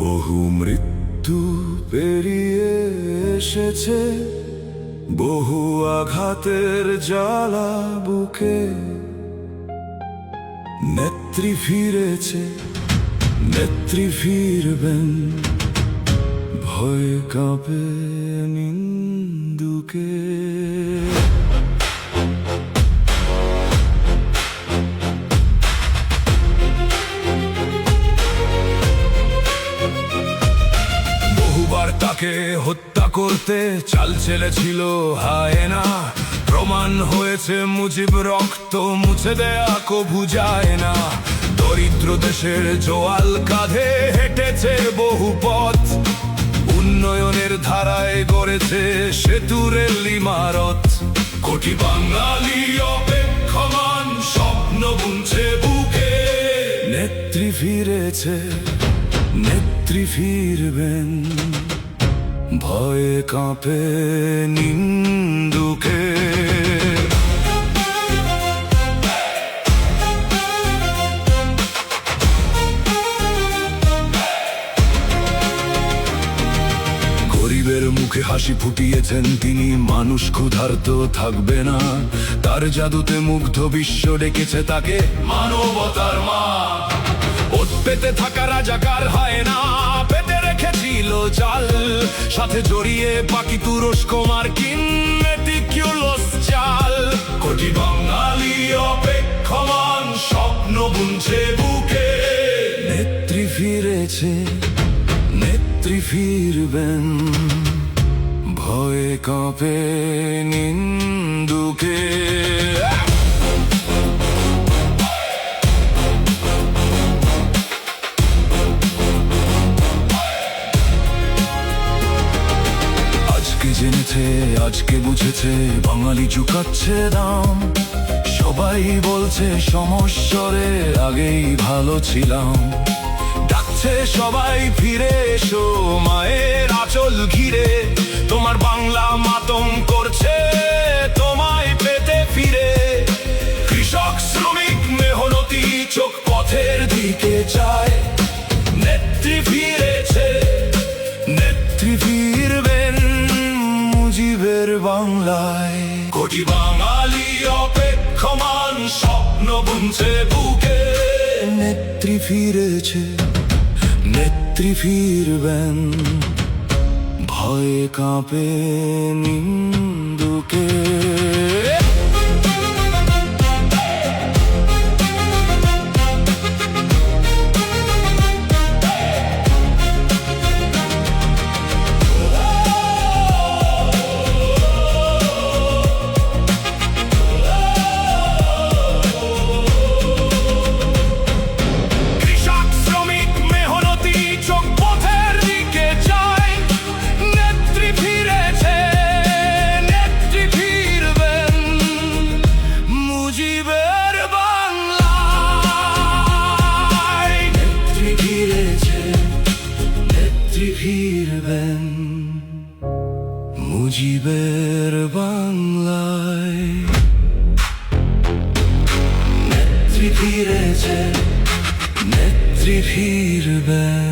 বহু মৃত্যু পেরিয়ে এসেছে, বহু আঘাতের জ্বালা বুকে। নেত্রী ফিরেছে, নেত্রী ফিরবেন, ভয়ে কাঁপে নিন্দুকে। বহুবার তাকে হত্যা করতে চাল চেলেছিল হায়না, প্রমাণ হয়েছে মুজিব রক্ত মুছে দেয়া কভু যায় না। দরিদ্র দেশের জোয়াল কাঁধে হেঁটেছে বহু পথ, উন্নয়নের ধারায় গড়েছে সেতু রেল ইমারত। কোটি বাঙালি অপেক্ষমান, স্বপ্ন বুনছে বুকে। নেত্রী ফিরেছে, নেত্রী ফিরবেন, ভয়ে কাঁপে নিন্দুকে। গরিবের মুখে হাসি ফুটিয়েছেন তিনি, মানুষ ক্ষুধার্ত থাকবে না। তার জাদুতে মুগ্ধ বিশ্ব ডেকেছে তাকে মানবতার মা। ওত পেতে থাকা রাজাকার হয় না, পেতে রেখেছিল চাল, সাথে জড়িয়ে পাকি তুরস্ক মার্কিন মেটিকুলাস চাল। কোটি বাঙালি অপেক্ষমান, স্বপ্ন বুনছে বুকে। নেত্রী ফিরেছে, নেত্রী ফিরবেন, ভয়ে কাঁপে নিন্দুকে। আজকে জেনেছে, আজকে বুঝেছে, বাঙালি চুকাচ্ছে দাম। সবাই বলছে সমস্বরে, আগেই ভালো ছিলাম। ডাকছে সবাই ফিরে এসো, মায়ের আঁচল ঘিরে। তোমার বাংলা মাতম করছে তোমায় পেতে ফিরে। কৃষক শ্রমিক মেহনতি চোখ পথের দিকে চায়। নেত্রী ফিরেছে, নেত্রী ফিরবেন, মুজিবের বাংলায়। কোটি বাঙালি অপেক্ষমান, স্বপ্ন বুনছে বুকে। নেত্রী ফিরেছে, নেত্রী ফিরবেন, ভয়ে কাঁপে নিন্দুকে। ফিরবেন, মুজিবের বাংলায়। নেত্রী ফিরেছে, নেত্রী ফিরবেন।